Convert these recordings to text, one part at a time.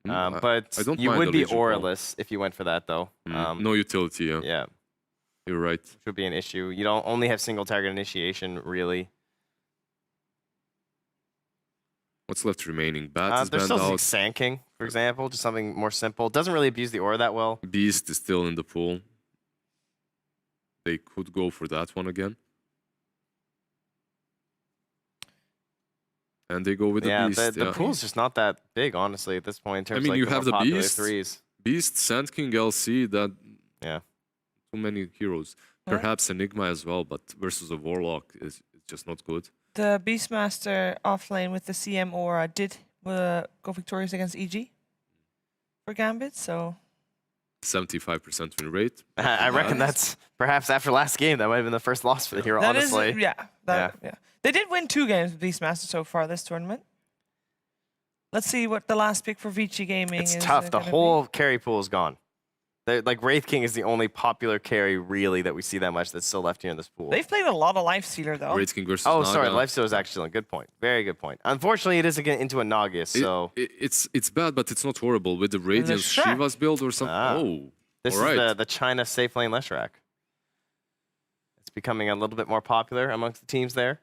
But I don't you mind would the be Legion call. auraless if you went for that, though. No utility, yeah. Yeah, You're right. which would be an issue. You don't only have single target initiation, really. What's left remaining? Bat is There's banned still out. Sand King, for example, just something more simple. Doesn't really abuse the aura that well. Beast is still in the pool. They could go for that one again. And they go with the Beast. The pool's just not that big, honestly, at this point in terms I mean, of you like, have the the more popular Beast, threes. Beast, Sand King, LC, that... Yeah. Too many heroes. Perhaps Enigma as well, but versus a Warlock is just not good. The Beastmaster offlane with the CM aura did go victorious against EG for Gambit, so... 75% win rate. I reckon that's perhaps after last game, that might have been the first loss for the hero, that honestly. Is, yeah. They did win 2 games with Beastmaster so far this tournament. Let's see what the last pick for Vici Gaming is. It's tough. The whole carry pool is gone. Like, Wraith King is the only popular carry, really, that we see that much that's still left here in this pool. They've played a lot of Lifestealer, though. Wraith King versus Oh, Naga. sorry. Lifestealer is excellent. Good point. Very good point. Unfortunately, it is again into a Nagas, so... It's bad, but it's not horrible. With the Radiance Shiva's build or something. This is the China safe lane Leshrac. It's becoming a little bit more popular amongst the teams there.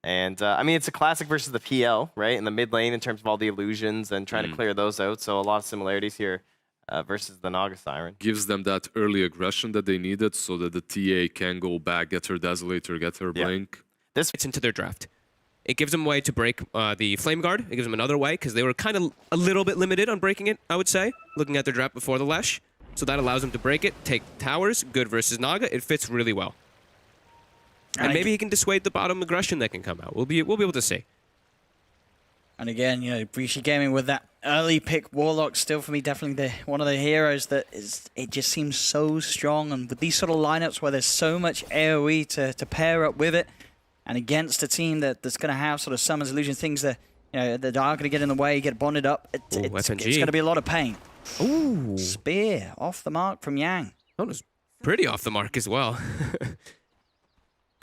And, I mean, it's a classic versus the PL, right? In the mid lane in terms of all the illusions and trying to clear those out. So a lot of similarities here versus the Naga Siren. Gives them that early aggression that they needed so that the TA can go back, get her Desolator, get her Blink. This fits into their draft. It gives them a way to break the Flame Guard. It gives them another way because they were kind of a little bit limited on breaking it, I would say, looking at their draft before the Lesh. So that allows them to break it, take towers, good versus Naga. It fits really well. And maybe he can dissuade the bottom aggression that can come out. We'll be able to see. And again, you know, Vici Gaming with that early pick, Warlock still for me definitely one of the heroes that is. It just seems so strong, and with these sort of lineups where there's so much AOE to pair up with it, and against a team that's going to have sort of summons, illusion, things that that are going to get in the way, get bonded up. It's going to be a lot of pain. Ooh. Spear off the mark from Yang. That was pretty off the mark as well.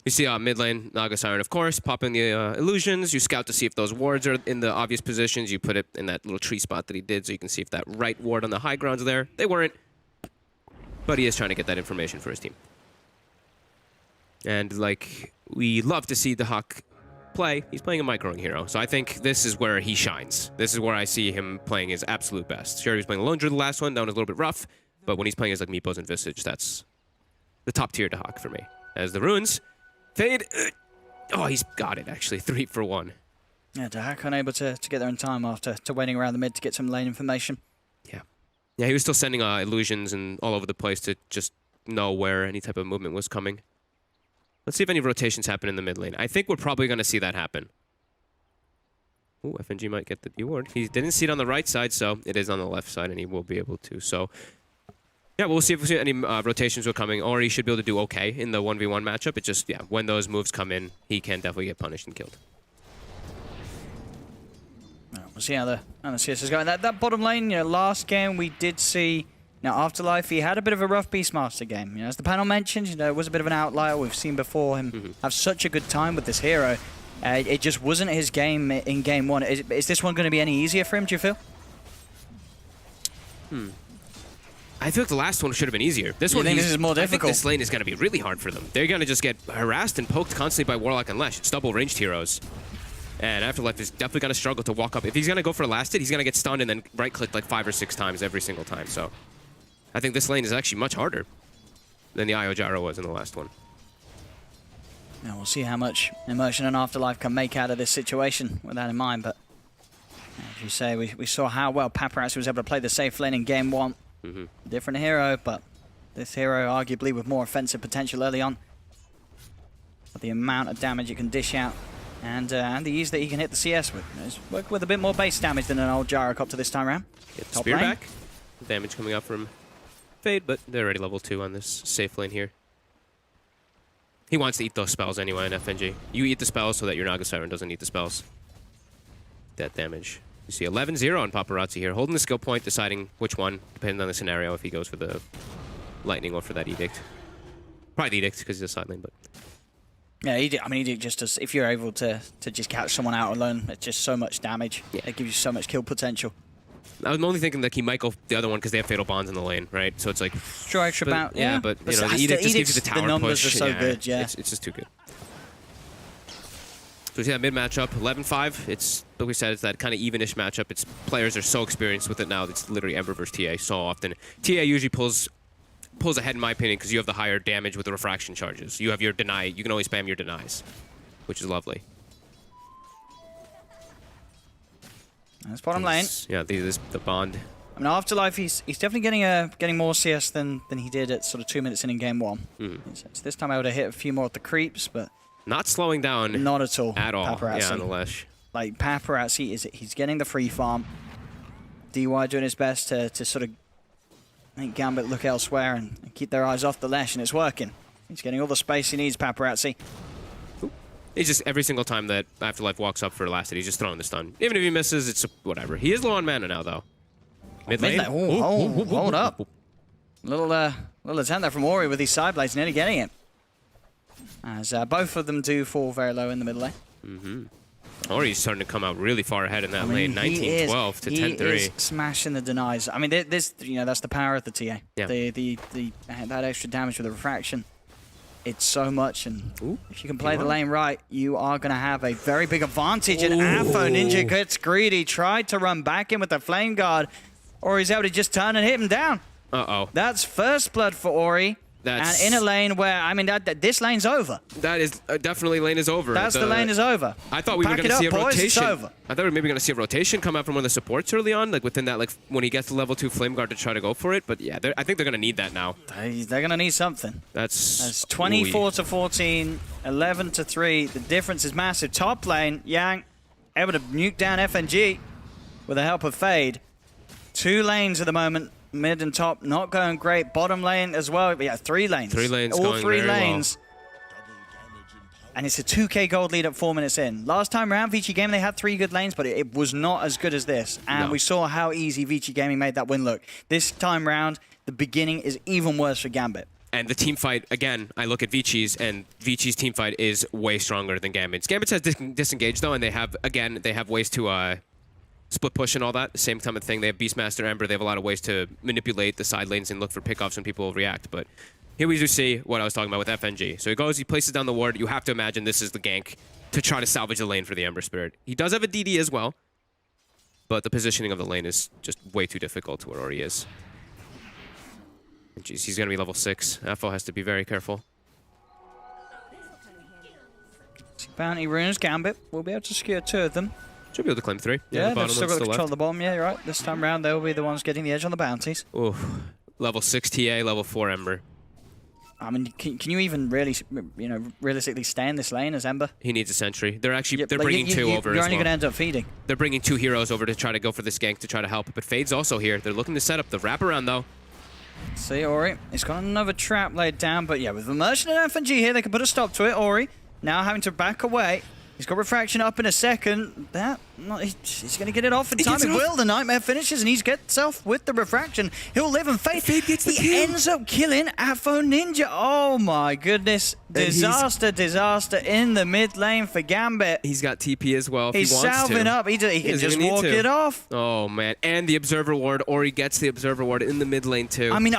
You see mid lane, Naga Siren, of course, pop in the illusions. You scout to see if those wards are in the obvious positions. You put it in that little tree spot that he did so you can see if that right ward on the high ground's there. They weren't. But he is trying to get that information for his team. And like we love to see the Hawk play, he's playing a microing hero. So I think this is where he shines. This is where I see him playing his absolute best. Sure, he was playing Lone Druid the last one, that one was a little bit rough. But when he's playing as like Meepos and Visage, that's the top tier to Hawk for me. As the runes fade. Oh, he's got it, actually. 3 for 1. Yeah, Dahak unable to get there in time after waiting around the mid to get some lane information. Yeah. Yeah, he was still sending illusions and all over the place to just know where any type of movement was coming. Let's see if any rotations happen in the mid lane. I think we're probably going to see that happen. Ooh, FNG might get the D ward. He didn't see it on the right side, so it is on the left side, and he will be able to. So, yeah, we'll see if any rotations are coming, or he should be able to do okay in the 1v1 matchup. It just, yeah, when those moves come in, he can definitely get punished and killed. We'll see how the CS is going. That bottom lane, last game we did see. Now, Afterlife, he had a bit of a rough Beastmaster game. As the panel mentioned, it was a bit of an outlier. We've seen before him have such a good time with this hero. It just wasn't his game in game one. Is this one going to be any easier for him, do you feel? I feel like the last one should have been easier. This one, this is more difficult. I think this lane is going to be really hard for them. They're going to just get harassed and poked constantly by Warlock and Lesh. It's double ranged heroes. And Afterlife is definitely going to struggle to walk up. If he's going to go for last hit, he's going to get stunned and then right-clicked like 5 or 6 times every single time. So I think this lane is actually much harder than the Io Gyro was in the last one. Now we'll see how much Immersion and Afterlife can make out of this situation with that in mind. But as you say, we saw how well Paparazzi was able to play the safe lane in game one. Different hero, but this hero arguably with more offensive potential early on. But the amount of damage it can dish out and the ease that he can hit the CS with. Work with a bit more base damage than an old Gyrocopter this time around. Get the spear back. Damage coming up from Fade, but they're already level 2 on this safe lane here. He wants to eat those spells anyway in FNG. You eat the spells so that your Naga Siren doesn't eat the spells. That damage. You see 11-0 on Paparazzi here, holding the skill point, deciding which one, depending on the scenario, if he goes for the Lightning or for that Edict. Probably the Edict, because he's a side lane, but... Yeah, Edict just does, if you're able to just catch someone out alone, it's just so much damage. Yeah. It gives you so much kill potential. I'm only thinking that he might go the other one because they have Fatal Bonds in the lane, right? So it's like... Sure, extra but, bounce. yeah, but you know, the the Edict just gives you the edicts, tower numbers push. are so good, yeah. It's just too good. So we see that mid matchup, 11-5. It's, like we said, it's that kind of evenish matchup. It's players are so experienced with it now. It's literally Ember versus TA so often. TA usually pulls ahead, in my opinion, because you have the higher damage with the refraction charges. You have your deny. You can always spam your denies, which is lovely. That's bottom lane. Yeah, the bond. I mean, Afterlife, he's definitely getting more CS than he did at sort of 2 minutes in game 1. So this time I would have hit a few more of the creeps, but Not slowing down not at all. at all. Paparazzi. Yeah, on the Lesh. Like, Paparazzi, he's getting the free farm. DY doing his best to sort of make Gambit look elsewhere and keep their eyes off the Lesh, and it's working. He's getting all the space he needs, Paparazzi. He's just, every single time that Afterlife walks up for Elastic, he's just throwing the stun. Even if he misses, it's whatever. He is low on mana now, though. Mid lane. Hold up. Little attempt there from Ori with these side blades, nearly getting it. As both of them do fall very low in the mid lane. Ori's starting to come out really far ahead in that lane. 19-12 to 10-3. He is smashing the denies. I mean, this, you know, that's the power of the TA. Yeah. That extra damage with the refraction. It's so much, and if you can play the lane right, you are going to have a very big advantage. And Afo Ninja gets greedy, tried to run back in with the Flame Guard, or he's able to just turn and hit him down. Uh-oh. That's first blood for Ori. That's... And in a lane where, I mean, this lane's over. That is definitely lane is over. That's the lane is over. I thought we were Pack going to it see a up, boys, rotation. it's over. I thought we were maybe going to see a rotation come out from one of the supports early on, like within that, like when he gets to level 2 Flame Guard to try to go for it. But yeah, I think they're going to need that now. They're going to need something. That's 24 to 14, 11 to 3. The difference is massive. Top lane, Yang able to nuke down FNG with the help of Fade. 2 lanes at the moment. Mid and top not going great. Bottom lane as well. But yeah, 3 lanes. 3 lanes All going 3 very lanes. And it's a 2k gold lead at 4 minutes in. Last time around, Vici Gaming, they had 3 good lanes, but it was not as good as this. And we saw how easy Vici Gaming made that win look. This time round, the beginning is even worse for Gambit. And the team fight, again, I look at Vici's, and Vici's team fight is way stronger than Gambit's. Gambit has disengaged, though, and they have ways to split push and all that, same kind of thing. They have Beastmaster, Ember. They have a lot of ways to manipulate the side lanes and look for pickoffs when people react. But here we do see what I was talking about with FNG. So he goes, he places down the ward. You have to imagine this is the gank to try to salvage the lane for the Ember Spirit. He does have a DD as well, but the positioning of the lane is just way too difficult to where Ori is. Jeez, he's going to be level 6. Afo has to be very careful. Bounty runes, Gambit will be able to secure 2 of them. Should be able to claim 3. Yeah, the they've still got still control left. of the bottom. Yeah, you're right. This time round, they'll be the ones getting the edge on the bounties. Ooh, level 6 TA, level 4 Ember. I mean, can you even really, realistically stay in this lane as Ember? He needs a sentry. They're actually Yeah, bringing 2 over You're as only well. going to end up feeding. They're bringing 2 heroes over to try to go for this gank to try to help. But Fade's also here. They're looking to set up the wraparound, though. See, Ori, he's got another trap laid down, but yeah, with Immersion and FNG here, they can put a stop to it. Ori now having to back away. He's got Refraction up in a second. He's going to get it off in time. It will. The Nightmare finishes, and he gets off with the Refraction. He'll live and Fade. Fade gets the kill. Ends up killing Afo Ninja. Oh my goodness. Disaster in the mid lane for Gambit. He's got TP as well if He's he wants salving to. up. He can doesn't just even need walk to. it off. Oh, man. And the Observer Ward. Ori gets the Observer Ward in the mid lane, too. I mean,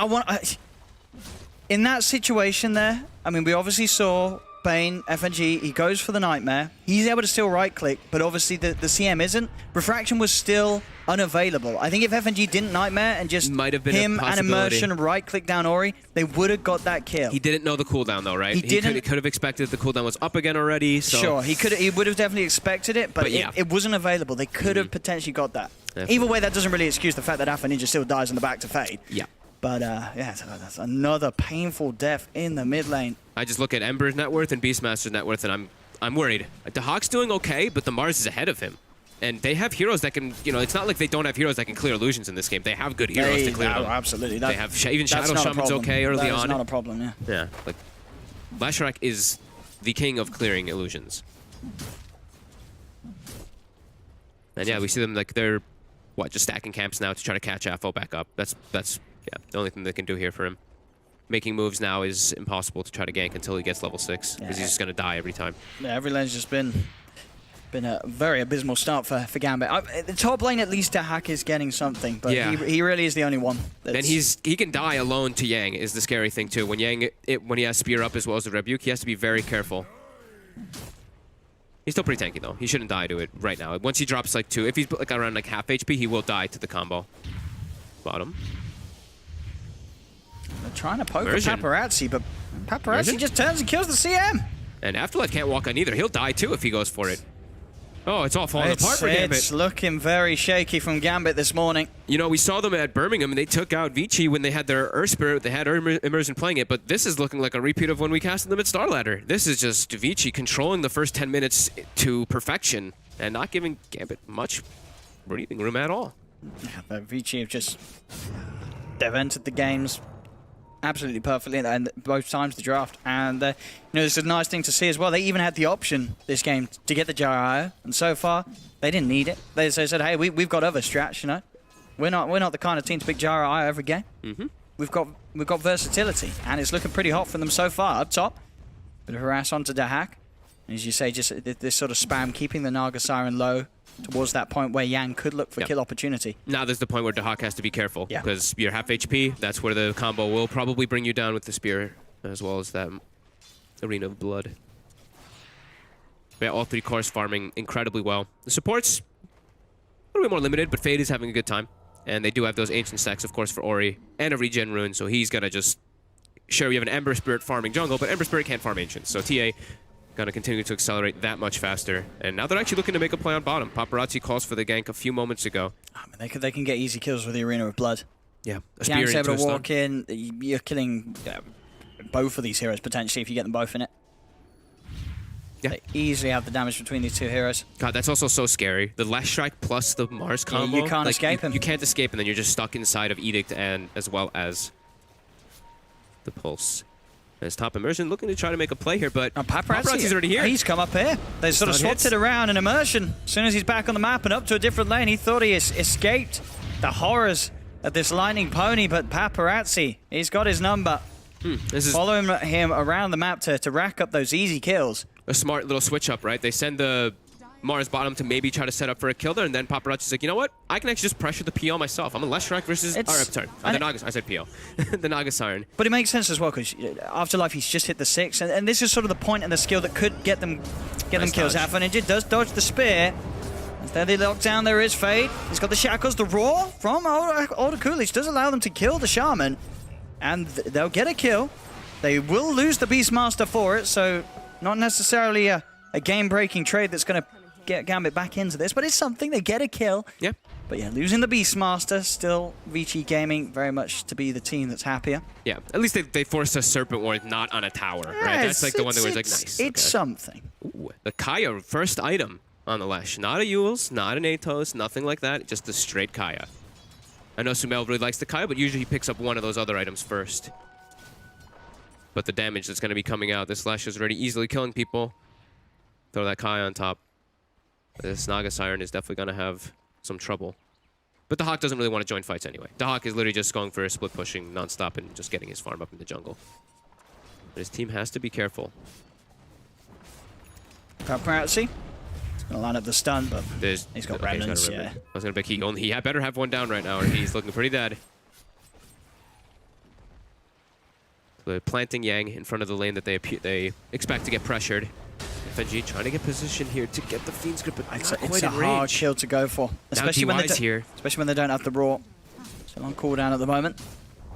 in that situation there, I mean, we obviously saw Bane, FNG, he goes for the Nightmare. He's able to still right-click, but obviously the CM isn't. Refraction was still unavailable. I think if FNG didn't Nightmare and just Might have been him a and Immersion right-click down Ori, they would have got that kill. He didn't know the cooldown, though, right? He didn't. He could have expected the cooldown was up again already. So. Sure, he would have definitely expected it, but yeah. it wasn't available. They could have potentially got that. Definitely. Either way, that doesn't really excuse the fact that Alpha Ninja still dies in the back to Fade. Yeah. But yeah, that's another painful death in the mid lane. I just look at Ember's net worth and Beastmaster's net worth, and I'm worried. The Hawk's doing okay, but the Mars is ahead of him. And they have heroes that can, it's not like they don't have heroes that can clear illusions in this game. They have good heroes to clear them. Absolutely. They have even Shadow Shaman's okay early on. That's not a problem, yeah. Yeah, like Lashrak is the king of clearing illusions. And yeah, we see them like they're just stacking camps now to try to catch Afo back up. That's yeah, the only thing they can do here for him. Making moves now is impossible to try to gank until he gets level 6 because he's just going to die every time. Yeah, every lane's just been Been a very abysmal start for GAMBIT. The top lane, at least, Dahak is getting something, but Yeah. he really is the only one. And he can die alone to Yang is the scary thing too. When when he has Spear up as well as the Rebuke, he has to be very careful. He's still pretty tanky though. He shouldn't die to it right now. Once he drops like 2, if he's like around like half HP, he will die to the combo. Bottom. They're trying to poke Immersion. Paparazzi, but Paparazzi Immersion? just turns and kills the CM. And Afterlife can't walk on either. He'll die too if he goes for it. Oh, it's all falling apart for It's Gambit. looking very shaky from GAMBIT this morning. You know, we saw them at Birmingham, and they took out Vici when they had their Earth Spirit. They had Immersion playing it, but this is looking like a repeat of when we casted them at Star Ladder. This is just Vici controlling the first 10 minutes to perfection and not giving Gambit much breathing room at all. But Vici they've entered the games absolutely perfectly, and both times the draft. And you know, this is a nice thing to see as well. They even had the option this game to get the Gyro, and so far they didn't need it. They said, "Hey, we've got other strats. You know, we're not the kind of team to pick Gyro every game. We've got versatility, and it's looking pretty hot for them so far up top. Bit of harass onto Dahak, and as you say, just this sort of spam, keeping the Naga Siren low towards that point where Yang could look for kill opportunity. Now there's the point where Dahak has to be careful Yeah. because you're half HP. That's where the combo will probably bring you down with the Spear as well as that Arena of Blood. But yeah, all 3 cores farming incredibly well. The supports a little bit more limited, but Fade is having a good time. And they do have those ancient stacks, of course, for Ori and a regen rune, so he's gonna just... Sure, we have an Ember Spirit farming jungle, but Ember Spirit can't farm ancients, so TA gonna continue to accelerate that much faster. And now they're actually looking to make a play on bottom. Paparazzi calls for the gank a few moments ago. I mean, they can get easy kills with the Arena of Blood. Yeah, a Spear Yang's into able a to stun. walk in. You're killing both of these heroes potentially if you get them both in it. Yeah. They easily have the damage between these 2 heroes. God, that's also so scary. The Last Strike plus the Mars combo. you can't escape him. You can't escape, and then you're just stuck inside of Edict and as well as the Pulse. As top Immersion looking to try to make a play here, but Paparazzi's already here. He's come up here. They sort of Stun swapped hits. it around in Immersion. As soon as he's back on the map and up to a different lane, he thought he escaped the horrors of this lightning pony, but Paparazzi, he's got his number. This is Following him around the map to rack up those easy kills. a smart little switch up, right? They send the Mars bottom to maybe try to set up for a kill there, and then Paparazzi's like, you know what? I can actually just pressure the PO myself. I'm a Last Strike versus... sorry, the Naga... I said PO. The Naga Siren. But it makes sense as well, because Afterlife, he's just hit the 6, and this is sort of the point and the skill that could get them kills. dodge. Alpha Ninja does dodge the spear. Instead they lock down, there is Fade. He's got the Shackles, the Roar from Older Coolidge does allow them to kill the Shaman, and they'll get a kill. They will lose the Beastmaster for it, so not necessarily a game-breaking trade that's going to get Gambit back into this, but it's something. They get a kill. Yeah. But yeah, losing the Beastmaster, still Vici Gaming very much to be the team that's happier. Yeah. At least they forced a Serpent Ward not on a tower, right? That's like the one that was like, nice. It's okay. something. Ooh, the Kaya, first item on the Lesh. Not a Yules, not an Atos, nothing like that. Just the straight Kaya. I know Sumel really likes the Kaya, but usually he picks up one of those other items first. But the damage that's going to be coming out, this Lesh is already easily killing people. Throw that Kaya on top. This Naga Siren is definitely going to have some trouble. But the Hawk doesn't really want to join fights anyway. The Hawk is literally just going for a split pushing non-stop and just getting his farm up in the jungle. But his team has to be careful. Paparazzi. He's going to line up the stun, but He's got remnants, a yeah. I was going to pick he better have one down right now or he's looking pretty dead. So they're planting Yang in front of the lane that they expect to get pressured. FNG trying to get position here to get the Fiend's Grip, but it's not a quite in hard range. kill to go for. Especially when, DY's here. especially when they don't have the Raw. Still on cooldown at the moment.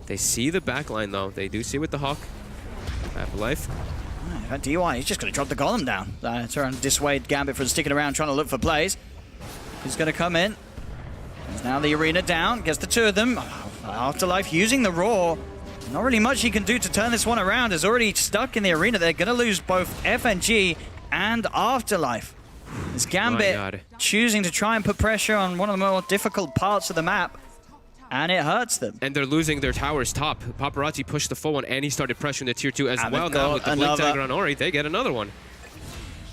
They see the backline though. They do see with the Hawk. Afterlife. That DY, he's just going to drop the Golem down. Trying to dissuade Gambit from sticking around trying to look for plays. He's going to come in. There's now the arena down. Gets the 2 of them. Afterlife using the Raw. Not really much he can do to turn this one around. Is already stuck in the arena. They're going to lose both FNG and Afterlife. It's Gambit choosing to try and put pressure on one of the more difficult parts of the map. And it hurts them. And they're losing their towers top. Paparazzi pushed the full one and he started pressuring the tier 2 as And well. they've got Now with the Blink another. Dagger on Ori, they get another one.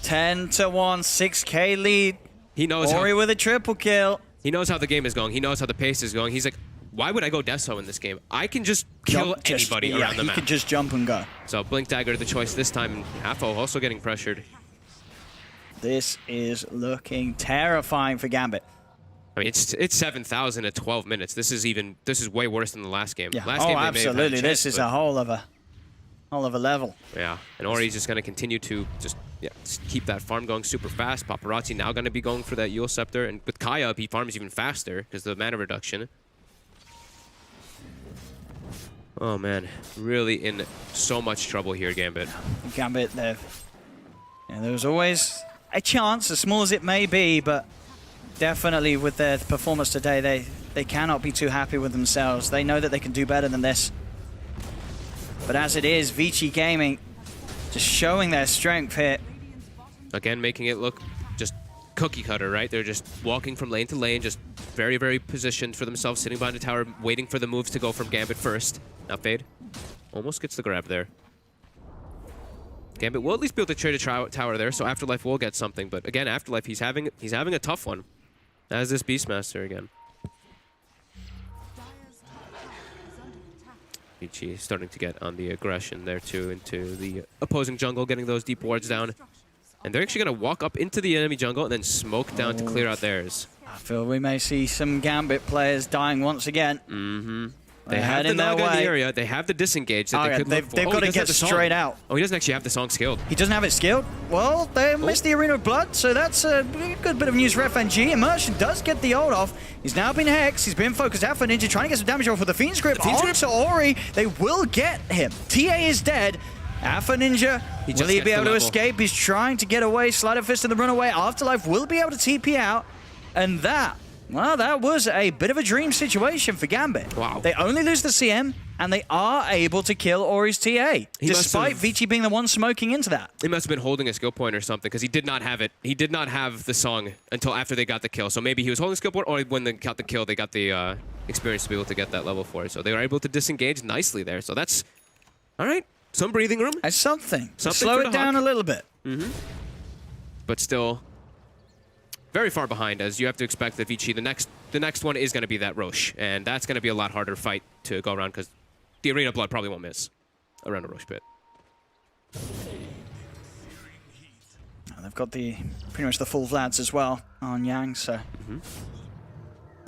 10-1, 6k lead. He knows Ori with a triple kill. He knows how the game is going. He knows how the pace is going. He's like, why would I go Deso in this game? I can just kill anybody around the he map. can just jump and go. So Blink Dagger the choice this time. Afo also getting pressured. This is looking terrifying for GAMBIT. I mean, it's 7,000 at 12 minutes. This is way worse than the last game. Yeah. Last Oh, game they may have had a absolutely. chance, This is but- a whole other level. Yeah, and Ori's just going to continue to just keep that farm going super fast. Paparazzi now going to be going for that Yule Scepter, and with Kaya up, he farms even faster because of the mana reduction. Oh man, really in so much trouble here, Gambit. GAMBIT, there was always a chance, as small as it may be, but definitely with their performance today, they cannot be too happy with themselves. They know that they can do better than this. But as it is, Vici Gaming just showing their strength here. Again, making it look just cookie cutter, right? They're just walking from lane to lane, just very, very positioned for themselves, sitting behind the tower, waiting for the moves to go from Gambit first. Now Fade almost gets the grab there. Gambit will at least be able to trade a tower there, so Afterlife will get something. But again, Afterlife, he's having a tough one. As this Beastmaster again. Vici starting to get on the aggression there too, into the opposing jungle, getting those deep wards down. And they're actually going to walk up into the enemy jungle and then smoke down to clear out theirs. I feel we may see some GAMBIT players dying once again. Mm-hmm. They They have had the in their Naga in the way. area. They have the disengage that they could look for. They've Oh, got he to does get have the song. straight out. Oh, he doesn't actually have the song skilled. He doesn't have it skilled. Well, they missed the Arena of Blood, so that's a good bit of news for FNG. Immersion does get the ult off. He's now been hexed. He's been focused out for Ninja, trying to get some damage off with the Fiend's Grip. Onto Ori. They will get him. TA is dead. Alpha Ninja, He will just he gets be the able to level. escape? He's trying to get away. Slider Fist in the runaway. Afterlife will be able to TP out. And that was a bit of a dream situation for GAMBIT. Wow. They only lose the CM, and they are able to kill Ori's TA, must despite have- Vici being the one smoking into that. He must have been holding a skill point or something because he did not have it. He did not have the song until after they got the kill. So maybe he was holding a skill point, or when they got the kill, they got the experience to be able to get that level for it. So they were able to disengage nicely there. So that's all right. Some breathing room, It's something. Something Slow for it the down Hawk. a little bit. but still very far behind. As you have to expect that Vici, the next one is going to be that Roche, and that's going to be a lot harder fight to go around because the Arena of Blood probably won't miss around a Roche pit. And they've got pretty much the full Vlads as well on Yang, so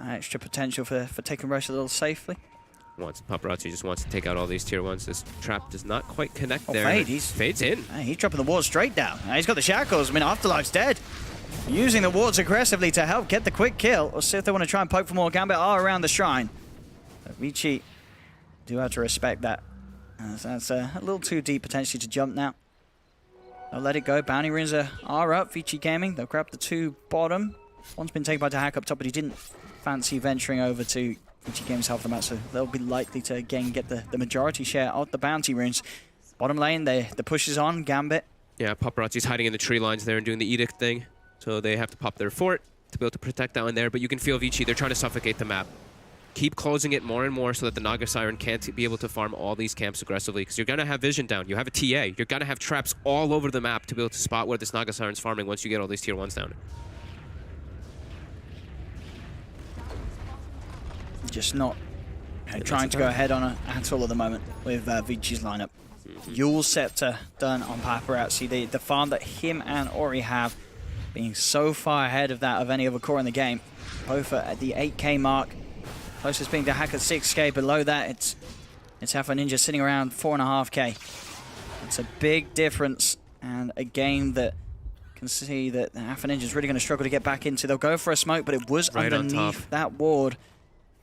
extra potential for taking Roche a little safely. Paparazzi just wants to take out all these tier 1s. This trap does not quite connect there. Fade, Fade's in. He's dropping the wards straight down. He's got the shackles. I mean, Afterlife's dead. Using the wards aggressively to help get the quick kill. Or see if they want to try and poke for more. Gambit are around the shrine. But Vici do have to respect that. That's a little too deep potentially to jump now. They'll let it go. Bounty runes are up. Vici Gaming. They'll grab the two bottom. One's been taken by Dahak up top, but he didn't fancy venturing over to Vici Gaming's half the map, so they'll be likely to again get the majority share of the bounty runes. Bottom lane, the push is on. Gambit. Yeah, Paparazzi's hiding in the tree lines there and doing the edict thing. So they have to pop their fort to be able to protect that one there. But you can feel Vici, they're trying to suffocate the map. Keep closing it more and more so that the Naga Siren can't be able to farm all these camps aggressively. Because you're going to have vision down. You have a TA. You're going to have traps all over the map to be able to spot where this Naga Siren's farming once you get all these tier 1s down. Just not trying to go ahead on it at all at the moment with Vici's lineup. Yule Scepter done on Paparazzi. The farm that him and Ori have being so far ahead of that of any other core in the game. Both at the 8k mark. Closest being Dahak at 6k. Below that, it's Alpha Ninja sitting around 4.5k. It's a big difference, and a game that can see that Alpha Ninja's really going to struggle to get back into. They'll go for a smoke, but it was Right on underneath top. that ward.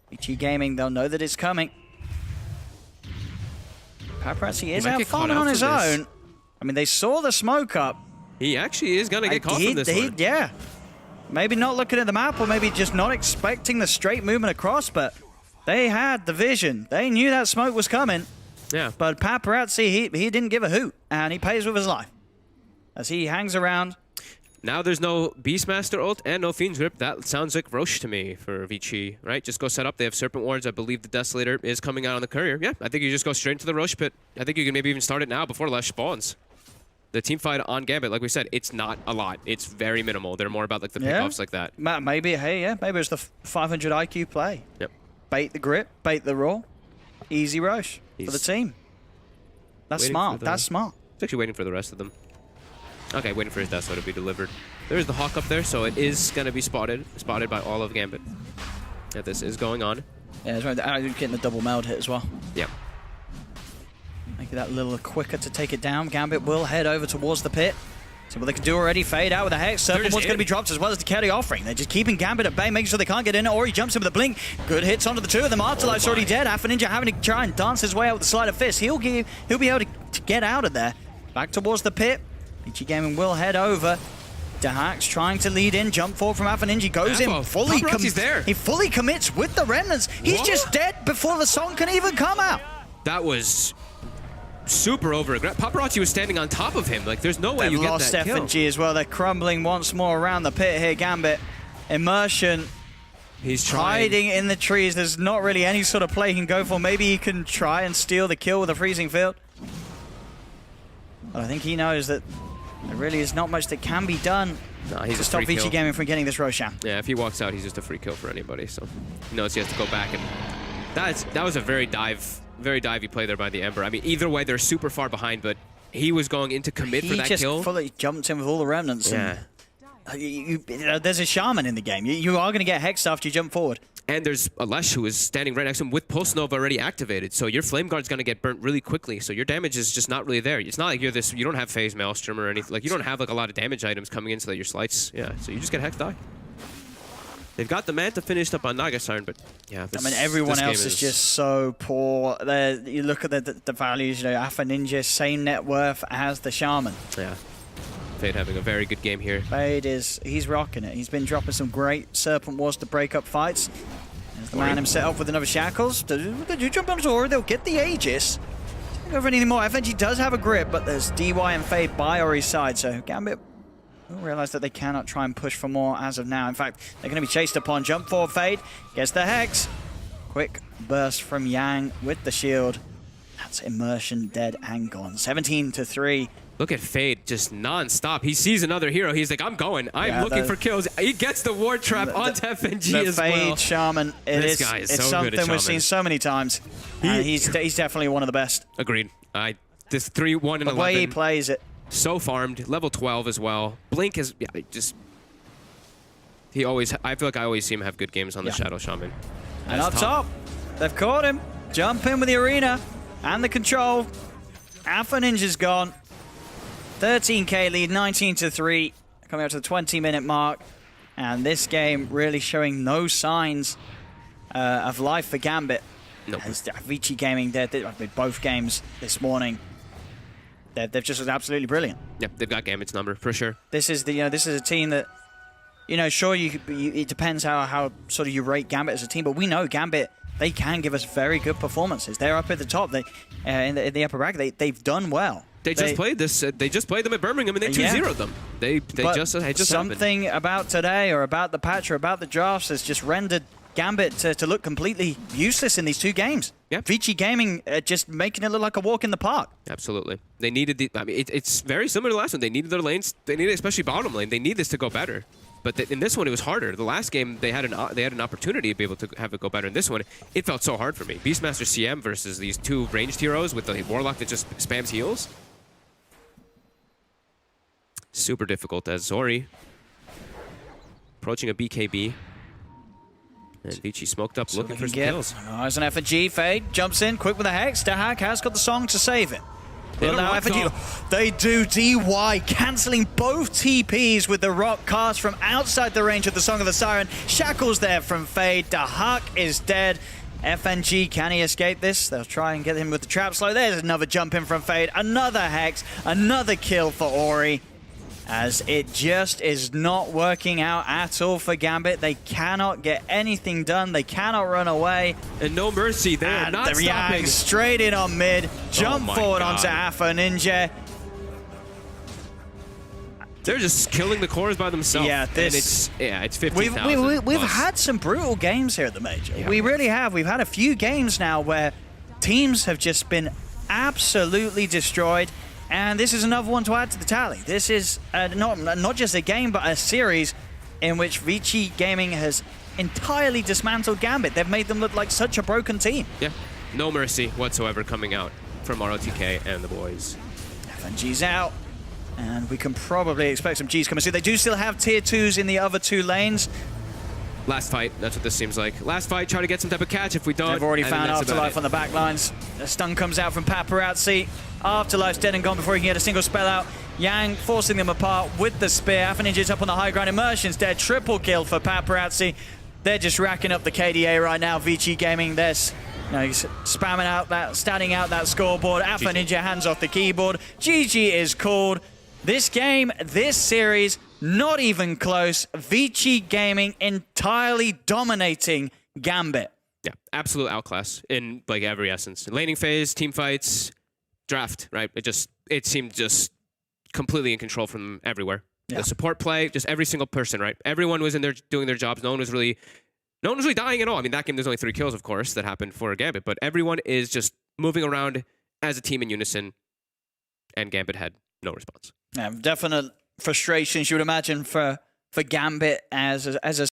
Vici Gaming, they'll know that it's coming. Paparazzi is might out get caught farming out on for his this. own. I mean, they saw the smoke up. He actually is going to get caught from this one. Yeah. Maybe not looking at the map, or maybe just not expecting the straight movement across, but they had the vision. They knew that smoke was coming. Yeah. But Paparazzi, he didn't give a hoot, and he pays with his life. As he hangs around. Now there's no Beastmaster ult and no Fiend's Grip. That sounds like Roche to me for Vici, right? Just go set up. They have Serpent Wards. I believe the Desolator is coming out on the courier. Yeah, I think you just go straight into the Roche pit. I think you can maybe even start it now before Lesh spawns. The team fight on Gambit, like we said, it's not a lot. It's very minimal. They're more about like the pickoffs like that. Maybe, maybe it's the 500 IQ play. Yep. Bait the grip, bait the roll. Easy Roche for the He's team. That's waiting smart. for That's smart. He's actually waiting for the rest of them. Okay, waiting for his Desolator to be delivered. There's the Hawk up there, so it is going to be spotted by all of Gambit. Yeah, this is going on. Yeah, it's right. Getting the double meld hit as well. Yeah. Make it that little quicker to take it down. Gambit will head over towards the pit. See what they can do already. Fade out with a Hex. Serpent one's going to be dropped as well as the carry offering. They're just keeping Gambit at bay, making sure they can't get in. Or he jumps in with a blink. Good hits onto the two of them. Afterlife's already dead. Alpha Ninja having to try and dance his way out with the sleight of fist. He'll be able to get out of there. Back towards the pit. Vici Gaming will head over. Dahax trying to lead in. Jump forward from Alpha Ninja. Goes in fully. He fully commits with the Remnants. He's just dead before the song can even come out. That was super over-aggressive. Paparazzi was standing on top of him. Like, there's no way you get that kill. They've lost FNG as well. They're crumbling once more around the pit here, Gambit. Immersion. He's trying. Hiding in the trees. There's not really any sort of play he can go for. Maybe he can try and steal the kill with a freezing field. But I think he knows that there really is not much that can be done to stop Vici Gaming from getting this Roshan. Yeah, if he walks out, he's just a free kill for anybody. So he knows he has to go back. And that was a very divey play there by the Ember. I mean, either way, they're super far behind, but he was going in to commit for that kill. He just fully jumped in with all the Remnants. Yeah. And, there's a Shaman in the game. You are going to get hexed after you jump forward. And there's Alesh who is standing right next to him with Pulse Nova already activated. So your Flame Guard's going to get burnt really quickly. So your damage is just not really there. It's not like you don't have Phase Maelstrom or anything. Like, you don't have like a lot of damage items coming in so that your slights, yeah. So you just get Hex die. They've got the Manta finished up on Naga Siren, but yeah. I mean, everyone else is just so poor. You look at the values, Alpha Ninja, same net worth as the Shaman. Yeah. Fade having a very good game here. Fade he's rocking it. He's been dropping some great Serpent Wars to break up fights. There's the man himself with another Shackles. They do jump onto Aura, they'll get the Aegis. Don't go for anything more. FNG does have a grip, but there's DY and Fade by Ori's side, so Gambit will realize that they cannot try and push for more as of now. In fact, they're going to be chased upon. Jump forward, Fade gets the Hex. Quick burst from Yang with the shield. That's Immersion dead and gone. 17-3. Look at Fade just non-stop. He sees another hero. He's like, I'm going. I'm looking for kills. He gets the ward trap onto FNG as well. The Fade Shaman. This guy is so good at something Shaman. we've seen so many times. He's definitely one of the best. Agreed. This 3-1 and 11. The way he plays it. So farmed. Level 12 as well. Blink is he always. I feel like I always see him have good games on the Shadow Shaman. And up top, they've caught him. Jump in with the arena and the control. Alpha Ninja's gone. 13k lead, 19-3, coming up to the 20-minute mark. And this game really showing no signs of life for Gambit. Nope. As Vici Gaming, both games this morning, they've just been absolutely brilliant. Yep, they've got Gambit's number for sure. This is this is a team that, sure it depends how sort of you rate Gambit as a team, but we know Gambit, they can give us very good performances. They're up at the top. They in the upper bracket. They've done well. They just played this. They just played them at Birmingham, and they 2-0'd them. They just something happened. About today, or about the patch, or about the drafts, has just rendered Gambit to look completely useless in these two games. Yeah. Vici Gaming just making it look like a walk in the park. Absolutely. They needed I mean, it's very similar to the last one. They needed their lanes. They needed, especially bottom lane. They need this to go better. But in this one, it was harder. The last game, they had an opportunity to be able to have it go better. In this one, it felt so hard for me. Beastmaster CM versus these two ranged heroes with the Warlock that just spams heals. Super difficult as Zori approaching a BKB. And Vici smoked up, looking for some kills. As an FNG, Fade jumps in, quick with a Hex. Dahak has got the song to save it. Well, now FNG, they do DY, cancelling both TPs with the rock cast from outside the range of the Song of the Siren. Shackles there from Fade. Dahak is dead. FNG, can he escape this? They'll try and get him with the trap slow. There's another jump in from Fade. Another Hex, another kill for Ori. As it just is not working out at all for Gambit. They cannot get anything done. They cannot run away. And no mercy. They are not stopping. Straight in on mid. Jump forward onto Alpha Ninja. They're just killing the cores by themselves. Yeah, it's 15,000. We've had some brutal games here at the Major. Yeah, we really have. We've had a few games now where teams have just been absolutely destroyed. And this is another one to add to the tally. This is not just a game, but a series in which Vici Gaming has entirely dismantled Gambit. They've made them look like such a broken team. Yeah, no mercy whatsoever coming out from ROTK and the boys. FNG's out. And we can probably expect some Gs coming soon. They do still have tier 2s in the other 2 lanes. Last fight, that's what this seems like. Last fight, try to get some type of catch. If we don't, They've already I think found that's about Afterlife it. on the back lines. The stun comes out from Paparazzi. Afterlife's dead and gone before he can get a single spell out. Yang forcing them apart with the spear. Alpha Ninja's up on the high ground. Immersion's dead. Triple kill for Paparazzi. They're just racking up the KDA right now. Vici Gaming, he's spamming out that, standing out that scoreboard. Alpha Ninja hands off the keyboard. GG is called. This game, this series, not even close. Vici Gaming entirely dominating GAMBIT. Yeah, absolute outclass in like every essence. Laning phase, team fights, draft, right? It seemed just completely in control from everywhere. Yeah. The support play, just every single person, right? Everyone was in there doing their jobs. No one was really dying at all. I mean, that game, there's only 3 kills, of course, that happened for GAMBIT, but everyone is just moving around as a team in unison, and GAMBIT had no response. Yeah, definite frustrations you would imagine for GAMBIT as a